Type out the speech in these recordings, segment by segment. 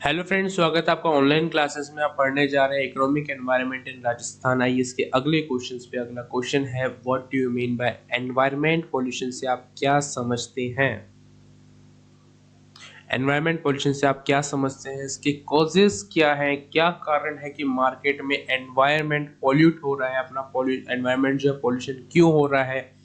Hello friends, स्वागत है आपका ऑनलाइन क्लासेस में। आप पढ़ने जा रहे हैं इकोनॉमिक एनवायरनमेंट इन राजस्थान। आइए इसके अगले क्वेश्चंस पे। अगला क्वेश्चन है, what do you mean by environment pollution से आप क्या समझते हैं? एनवायरनमेंट पोल्यूशन से आप क्या समझते हैं? इसके कॉजेस क्या हैं? क्या कारण है कि मार्केट में एनवायरनमेंट पॉल्यूट हो रहा है? अपना एनवायरनमेंट जो है पॉल्यूशन क्यों हो रहा है?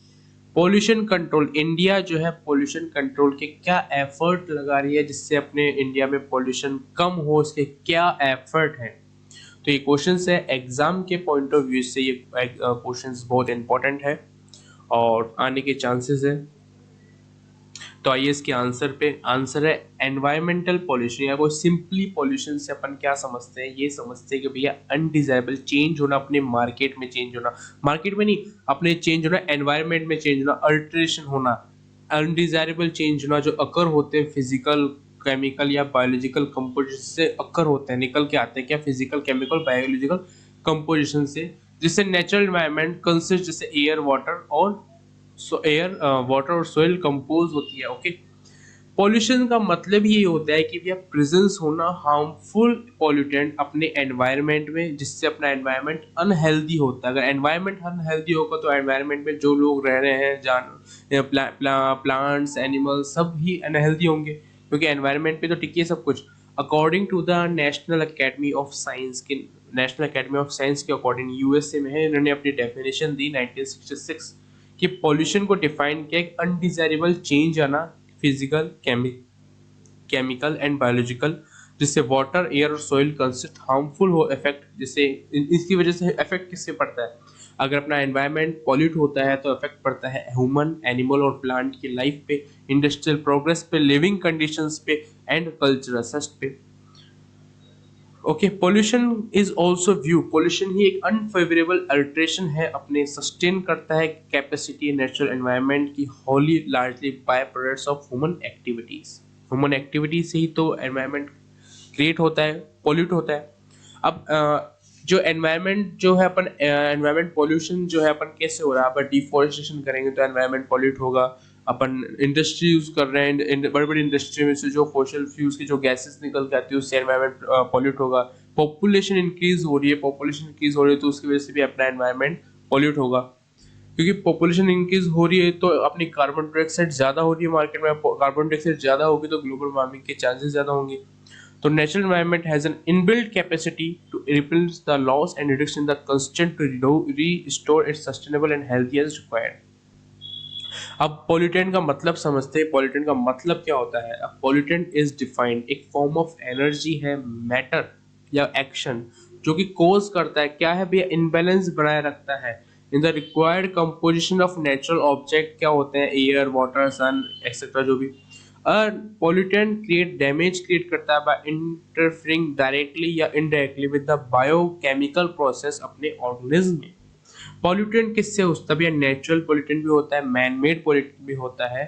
पॉल्यूशन कंट्रोल, इंडिया जो है पॉल्यूशन कंट्रोल के क्या एफर्ट लगा रही है जिससे अपने इंडिया में पॉल्यूशन कम हो, इसके क्या एफर्ट है? तो ये क्वेश्चंस है एग्जाम के पॉइंट ऑफ व्यू से, ये क्वेश्चंस बहुत इंपॉर्टेंट है और आने के चांसेस है। तो आइए इसके आंसर पे। आंसर है एनवायरमेंटल पॉल्यूशन, या कोई सिंपली पॉल्यूशन से अपन क्या समझते हैं? ये समझते हैं कि भैया अनडिजायरेबल चेंज होना, अपने मार्केट में चेंज होना, मार्केट में नहीं, अपने चेंज होना, एनवायरमेंट में चेंज होना, अल्टरेशन होना, अनडिजायरेबल चेंज होना जो अकर होते हैं फिजिकल, केमिकल या बायोलॉजिकल कंपोजिशन से अकर होते हैं, निकल के आते हैं क्या? फिजिकल, केमिकल, बायोलॉजिकल कंपोजिशन से, जिससे नेचुरल एनवायरनमेंट कंसिस्ट, जैसे एयर, वाटर और एयर, वाटर और सोइल कंपोज होती है। ओके, पॉल्यूशन का मतलब ये होता है कि भैया प्रेजेंस होना हार्मफुल पॉल्यूटेंट अपने एनवायरनमेंट में, जिससे अपना एनवायरनमेंट अनहेल्दी होता है। अगर एनवायरनमेंट अनहेल्दी होगा तो एनवायरनमेंट में जो लोग रह रहे हैं, प्लांट्स, एनिमल्स, सब ही अनहेल्दी होंगे, क्योंकि एनवायरनमेंट पे तो टिकी है सब कुछ। According to the national academy of science के, नेशनल एकेडमी ऑफ साइंस के अकॉर्डिंग, यूएसए में है, इन्होंने अपनी डेफिनेशन दी 1966 कि पॉल्यूशन को डिफाइन किया एक अनडिजायरेबल चेंज आना, फिजिकल, केमिकल एंड बायोलॉजिकल, जिससे वाटर, एयर और सॉइल कंसिस्ट हार्मफुल हो इफेक्ट, जिससे इसकी वजह से इफेक्ट किससे पड़ता है? अगर अपना एनवायरनमेंट पॉल्यूट होता है तो इफेक्ट पड़ता है ह्यूमन, एनिमल और प्लांट की लाइफ पे, इंडस्ट्रियल प्रोग्रेस पे, लिविंग कंडीशंस पे एंड कल्चरल सस्ट पे। Okay, pollution is also view, pollution ही एक अनफेवरेबल अल्ट्रेशन है, अपने सस्टेन करता है कैपेसिटी नेचुरल एनवायरनमेंट की wholly largely by products of human activities. Human activity से ही तो एनवायरनमेंट क्रिएट होता है, पोल्यूट होता है। अब जो एनवायरनमेंट जो है अपन, एनवायरनमेंट पोल्यूशन जो है अपन कैसे हो रहा है? अपन डिफॉरेस्टेशन करेंगे तो एनवायरनमेंट पोल्यूट होगा। अपन इंडस्ट्री यूज कर रहे हैं, बड़ी बड़ी इंडस्ट्री में से जो फॉसिल फ्यूल्स की जो गैसेस निकल के आती है उससे एनवायरनमेंट पोल्यूट होगा। पॉपुलेशन इंक्रीज हो रही है, पॉपुलेशन इंक्रीज हो रही है तो उसकी वजह से भी अपना एनवायरनमेंट पोल्यूट होगा, क्योंकि पॉपुलेशन इंक्रीज हो रही है तो अपनी कार्बन डाइऑक्साइड ज्यादा हो रही है मार्केट में, कार्बन डाइऑक्साइड ज्यादा होगी तो ग्लोबल वार्मिंग के चांसेस ज्यादा होंगे। तो natural environment has an inbuilt capacity to replace the loss and reduction the constant to restore its sustainable and healthy as required. अब पॉल्यूटेंट का मतलब समझते हैं। पॉल्यूटेंट का मतलब क्या होता है? पॉल्यूटेंट इज डिफाइंड एक फॉर्म ऑफ एनर्जी है, मैटर या एक्शन जो कि कोज करता है क्या है भैया? इनबैलेंस बनाए रखता है in the required composition of natural object. क्या होते हैं? एयर, वाटर, सन एक्सेट्रा, जो भी। पॉल्यूटेंट क्रिएट डैमेज क्रिएट करता है बाय इंटरफेरिंग डायरेक्टली या indirectly with the biochemical process अपने ऑर्गेनिज्म में। पॉल्यूटेंट किससे होता है भैया? नेचुरल पॉल्यूटेंट भी होता है, मैन मेड पॉल्यूटेंट भी होता है,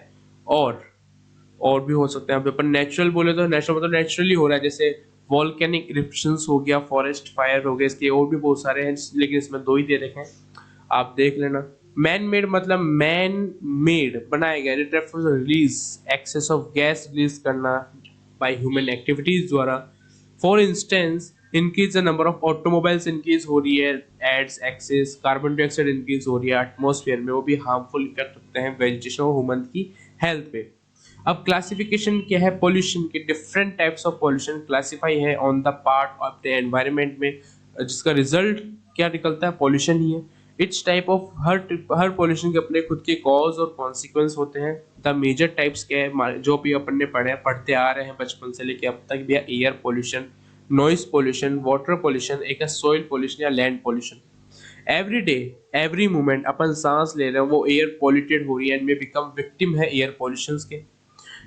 और भी हो सकते हैं। अब अपन नेचुरल बोले तो नेचुरल मतलब नेचुरली हो रहा है, जैसे वॉल्केनिक इरप्शंस हो गया, फॉरेस्ट फायर हो गया, इसके और भी बहुत सारे हैं, लेकिन इसमें दो ही दे रखे हैं, आप देख लेना। मैन मेड मतलब मैन मेड, बनाया गया, it refers release excess of gas release करना बाय ह्यूमन एक्टिविटीज द्वारा। For instance, increase the number of automobiles increase हो रही है, adds excess, carbon dioxide increase हो रही है एटमॉस्फेयर में, वो भी हार्मफुल इफेक्ट रखते हैं वेजिटेशन और ह्यूमन की हेल्थ पे। अब क्लासिफिकेशन क्या है पोल्यूशन के? Different types of pollution classify है on the part of the environment में, जिसका रिजल्ट क्या निकलता है? पोल्यूशन ही है। इट्स टाइप ऑफ, हर पोल्यूशन के अपने खुद के कॉज और कॉन्सिक्वेंस होते हैं। द मेजर टाइप्स क्या है जो भी अपन ने पढ़ते आ रहे हैं बचपन से लेके अब तक भी? Air pollution, noise pollution, water pollution, एक है सॉइल पोल्यूशन या land pollution. Every day, every moment अपन सांस ले रहे हैं वो एयर पॉल्यूटेड हो रही है, एंड में बिकम विक्टिम है एयर पोल्यूशन के।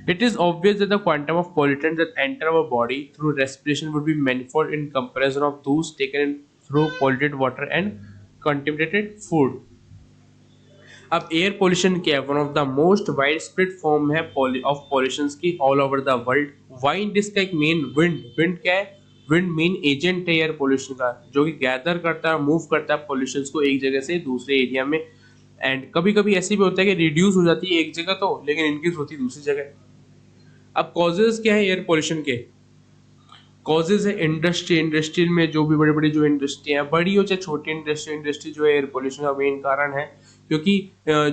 It is obvious that the quantum of pollutants that enter our body through respiration would be manifold in comparison of those taken in through polluted water and contaminated food. अब air pollution क्या है? One of the most wide spread form है of pollution की all over the world. Wind इसका एक main, wind क्या है? Wind main agent है एयर पोल्यूशन का, जो कि गैदर करता है, मूव करता है पोल्यूशन को एक जगह से दूसरे एरिया में। एंड कभी कभी ऐसे भी होता है कि रिड्यूस हो जाती है एक जगह तो, लेकिन इंक्रीज होती है दूसरी जगह। अब कॉजेज क्या है एयर पोल्यूशन के? कॉजेज है इंडस्ट्री में जो भी बड़ी बड़ी जो इंडस्ट्री है, बड़ी हो चाहे छोटी इंडस्ट्री जो है एयर पोल्यूशन का मेन कारण है। क्योंकि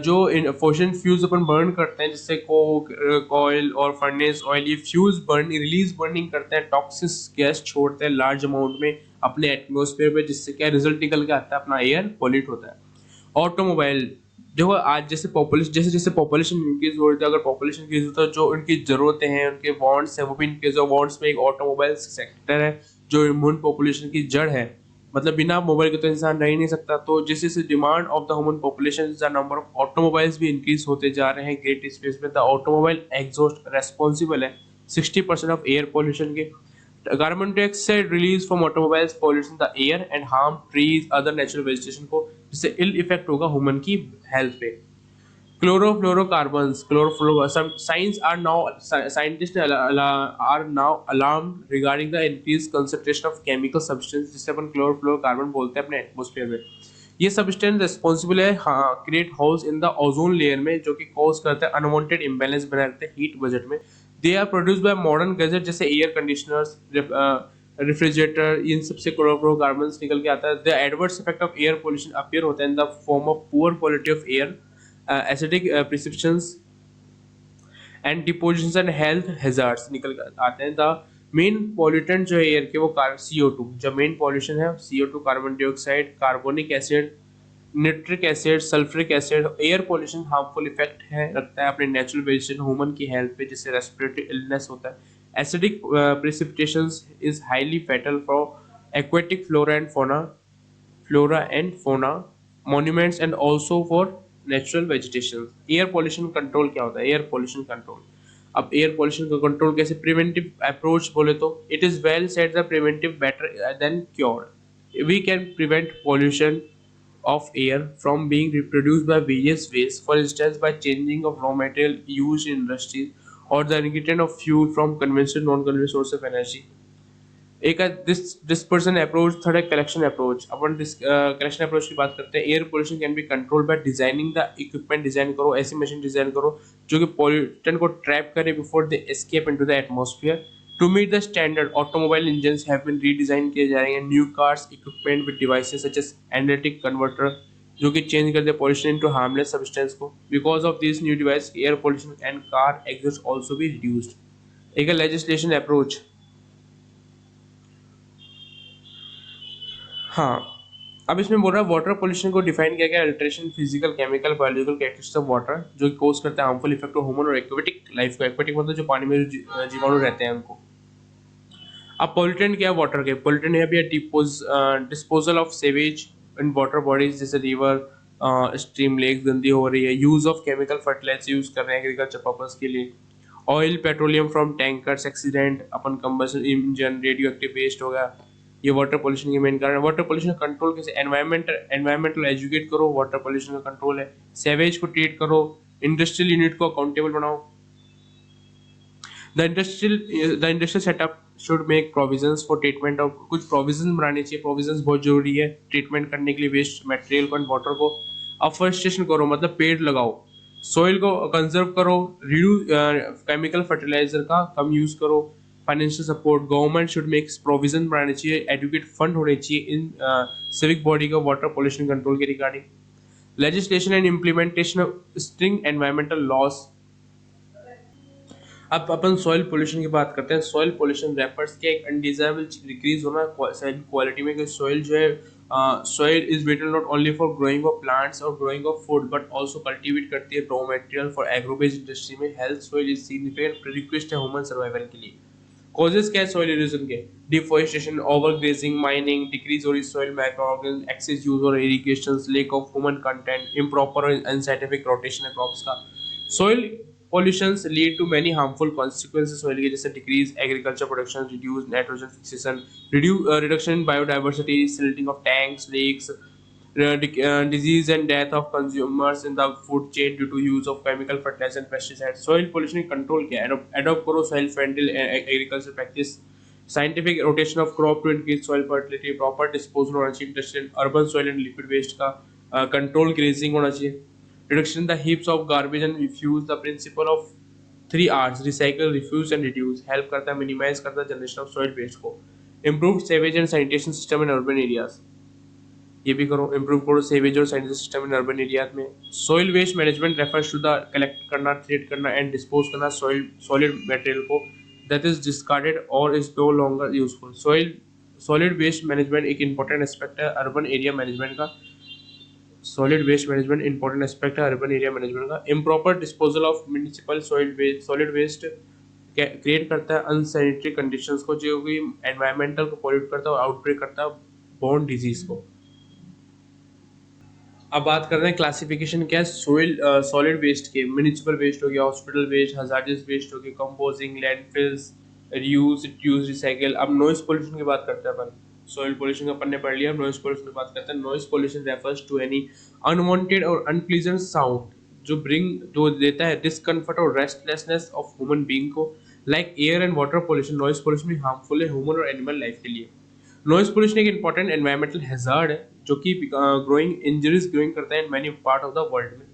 जो फॉसिल फ्यूल्स अपन बर्न करते हैं, जिससे कोक, ऑयल और फर्नेस ऑयल, ये फ्यूल्स बर्निंग करते हैं, टॉक्सिक गैस छोड़ते हैं लार्ज अमाउंट में अपने एटमोसफेयर पे, जिससे क्या रिजल्ट निकल के आता है, अपना एयर पॉल्यूट होता है। ऑटोमोबाइल, देखो आज जैसे जैसे पॉपुलेशन इंक्रीज हो रही है, अगर पॉपुलेशन इंक्रीज होता है, जो उनकी जरूरतें हैं, उनके वांट्स हैं, वो भी इंक्रीज हो। वांट्स में एक ऑटोमोबाइल सेक्टर है जो ह्यूमन पॉपुलेशन की जड़ है। मतलब बिना मोबाइल के तो इंसान रह ही नहीं सकता। तो जैसे जैसे demand of the human population, the number of automobiles भी इंक्रीज होते जा रहे हैं ग्रेट स्पेस में। द ऑटोमोबाइल एग्जॉस्ट रेस्पॉन्सिबल है 60% ऑफ एयर पोल्यूशन के। Carbon dioxide release from automobiles pollution the air and harm trees other natural vegetation को, जिससे इल इफेक्ट होगा ह्यूमन की हेल्थ पे। Chlorofluorocarbons, scientists are now alarmed regarding the increased concentration of chemical substance, जिसे अपन chlorofluorocarbon बोलते हैं अपने एटमॉस्फेयर में। ये सब्सटेंस रिस्पॉन्सिबल है create holes in the ozone layer में, जो कि कॉज करते हैं अनवांटेड इम्बैलेंस बना रहते हैं हीट बजट में। They are produced by modern gadget, जैसे एयर कंडीशनर्स, रेफ्रिजरेटर, इन सबसे क्लोरोफ्लोरोकार्बन्स निकल के आता है। The adverse effect of air pollution appear होता है in the form of poor quality of air, acidic precipitations and depositions and health hazards निकल कर आते हैं। द मेन पॉल्यूटेंट जो है एयर के, वो CO2, जो मेन पॉल्यूशन है CO2, carbon dioxide, carbonic acid, nitric acid, sulphuric acid. Air pollution harmful effect है रखता है अपने नेचुरल वेजिटेशन ह्यूमन की हेल्थ पे, जिससे रेस्पिरेटरी इलनेस होता है। Acidic precipitations is highly fatal for aquatic flora and fauna monuments and also for natural vegetation। Air pollution control क्या होता है? एयर पोल्यूशन कंट्रोल, अब एयर पोल्यूशन का कंट्रोल कैसे? प्रिवेंटिव अप्रोच बोले तो it is well said the preventive better than cure. We can prevent pollution of air from being reproduced by various ways, for instance by changing of raw material used in industries or the ingredient of fuel from conventional non-conventional source of energy। एक है dispersion approach, third है collection approach. अपन collection approach की बात करते हैं। Air pollution can be control by designing the equipment, design करो ऐसी machine design करो जो कि पॉल्यूटेंट को ट्रैप करे before they escape into the atmosphere. To meet the standard automobile engines have been redesign किए जा रहे हैं। New cars equipment with devices such as analytic converter, जो कि चेंज कर दे पॉल्यूशन इनटू हार्मलेस सब्सटेंस को। Because of this new device air pollution and car exhaust also be reduced. एक है लेजिस्लेशन अप्रोच। हाँ, अब इसमें बोल रहा है वाटर पोल्यूशन को डिफाइन किया गया alteration physical, chemical, biological characteristics of water, जो कोज करते हैं हार्मफुल इफेक्ट ऑफ ह्यूमन और एक्वेटिक लाइफ को। एक्वेटिक मतलब जो पानी में जीवाणु रहते हैं उनको। अब पोल्यूटेंट क्या है वाटर के? पोल्यूटेंट है भी disposal of sewage in water bodies, जैसे रिवर, स्ट्रीम, लेक गंदी हो रही है। Use of chemical fertilizer use कर रहे हैं एग्रीकल्चर पर्पज के लिए। Oil, petroleum from tankers, accident, open combustion engine, radioactive waste हो गया, ये वाटर पोल्यूशन के मेन कारण है। वाटर पोल्यूशन कंट्रोल कैसे? एनवायरमेंटल एजुकेट करो, वाटर पोल्यूशन का कंट्रोल है। सेवेज को ट्रीट करो, इंडस्ट्रियल यूनिट को अकाउंटेबल बनाओ। The industrial setup should make provisions for treatment of, कुछ प्रोविजंस बनाने चाहिए। प्रोविजंस बहुत जरूरी है ट्रीटमेंट करने के लिए वेस्ट मटेरियल को एंड वाटर को। अफॉरेस्टेशन करो, मतलब पेड़ लगाओ। सॉइल को कंजर्व करो, रिड्यूस केमिकल फर्टिलाइजर का कम यूज करो। Financial support, government should make provision बनाने चाहिए, एडुकेट फंड होने चाहिए इन सिविक बॉडी का वाटर पोल्यूशन कंट्रोल के regarding. Legislation and implementation of string environmental loss. अब अपन सॉइल पोल्यूशन की बात करते हैं। सॉइल पोल्यूशन रेफर्स के एक अनडिजायरेबल डिक्रीज होना सॉइल क्वालिटी में, कि सॉइल जो है soil is vital not only for growing of plants और growing of food but also cultivate करती है raw material for agro based industry में। Health soil is significant prerequisite है ह्यूमन सर्वाइवल के लिए। कॉजेस क्या है सॉइल इरोजन के? डिफॉरेस्टेशन, ओवरग्रेजिंग, माइनिंग, डिक्रीज और सॉइल माइक्रोऑर्गेनिज्म, एक्सेस यूज और irrigation, lack of human content, improper और अनसाइंटिफिक रोटेशन ऑफ क्रॉप्स का। Soil pollutions lead to many harmful consequences soil के, जैसे decrease agriculture production, reduce nitrogen fixation, reduction in biodiversity, silting of tanks, lakes, disease and death of consumers in the food chain due to use of chemical fertilizer and pesticides। soil pollution control क्या है? adopt करो soil friendly agriculture practice, scientific rotation of crop to increase soil fertility, proper disposal होना चाहिए industrial urban soil and liquid waste का, control grazing होना चाहिए, reduction in the heaps of garbage and refuse, the principle of 3 R's recycle, refuse and reduce, help करता है minimize करता है generation of soil waste को। Improve sewage and sanitation system in urban areas, ये भी करो, इम्प्रूव करो sewage और sanitation system in urban areas में। Soil waste management refers to the collect करना, ट्रीट करना एंड डिस्पोज करना सॉइल सॉलिड मटेरियल को दैट इज डिस्कार्डेड और is no longer useful. Solid waste management एक इंपॉर्टेंट एस्पेक्ट है urban area management का। Solid waste management important aspect है urban area management का। Improper disposal of municipal solid waste create करता है unsanitary conditions को, जो कि एनवायरमेंटल को पॉल्यूट करता है और आउटब्रेक करता है बॉर्न डिजीज को। अब बात करते हैं क्लासिफिकेशन क्या है सॉलिड वेस्ट के। म्यूनिसिपल वेस्ट हो गया, हॉस्पिटल वेस्ट, हजार्डस वेस्ट हो गया, कंपोजिंग, लैंडफिल्स, रीयूज, रिसाइकल। अब नॉइज पोल्यूशन की बात करते हैं अपन। सॉइल पोल्यूशन का अपन ने पढ़ लिया, नॉइज पोल्यूशन की बात करते हैं। Noise pollution refers to any unwanted और अनप्लीजेंट साउंड जो देता है डिस्कम्फर्ट और रेस्टलेसनेस ऑफ ह्यूमन बीइंग को, like air and water pollution. Noise pollution भी हार्मफुल है ह्यूमन और एनिमल लाइफ के लिए। नॉइज पोल्यूशन एक इंपॉर्टेंट एनवायरमेंटल हैजार्ड है जो कि ग्रोइंग इंजरीज ग्रोइंग करता है in many part of the world में।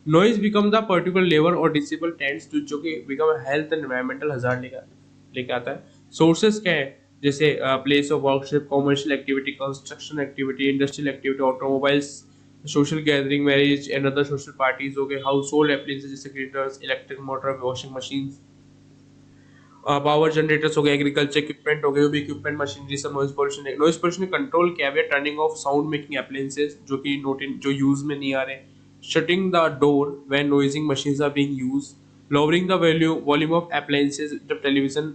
Noise become the particular level और डिसेबल टेंड्स टू, जो कि become health and environmental hazard लेके आता है। सोर्सेज क्या है, जैसे place of worship, commercial activity, construction activity, industrial activity, automobiles, social gathering, marriage and other social parties हो गए, हाउस होल्ड एप्लायंसेस जैसे grinders, electric motor, washing machines, power generators हो गए, एग्रीकल्चर इक्विपमेंट हो गए, भी इक्विपमेंट मशीनरी सब noise pollution है। नॉइज पोल्यूशन कंट्रोल क्या है, turning of sound making appliances जो कि जो यूज में नहीं आ रहे, shutting the door when noising machines are being use, lowering the volume of appliances जब टेलीविजन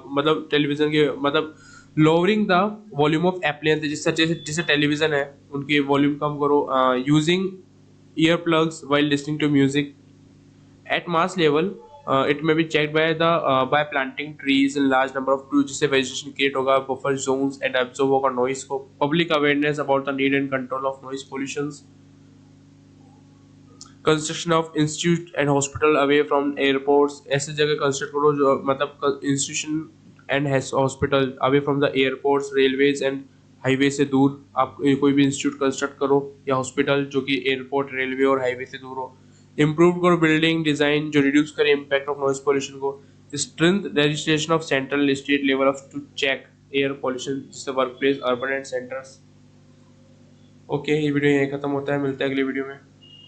मतलब टेलीविजन के मतलब lowering the volume of appliances जैसे टेलीविजन है उनकी वॉल्यूम कम करो, using ear plugs while listening to music. At mass level, it may be checked by planting trees in large number of trees, जिससे vegetation create होगा, buffer zones and absorb होगा noise को। Public awareness about the need and control of noise pollutions. Construction of institute and hospital away from airports, ऐसे जगह construct करो जो मतलब institution and hospital away from the airports, railways and highway से दूर। आप कोई भी इंस्टीट्यूट कंस्ट्रक्ट करो या हॉस्पिटल जो कि एयरपोर्ट, रेलवे और हाईवे से दूर हो। इम्प्रूव करो बिल्डिंग डिजाइन जो रिड्यूस करे इम्पैक्ट ऑफ नॉइज पोल्यूशन को। Strength registration of central state level of to check air pollution जिससे work place urban and centres. Okay, ये वीडियो यहीं खत्म होता है, मिलता है अगले वीडियो में।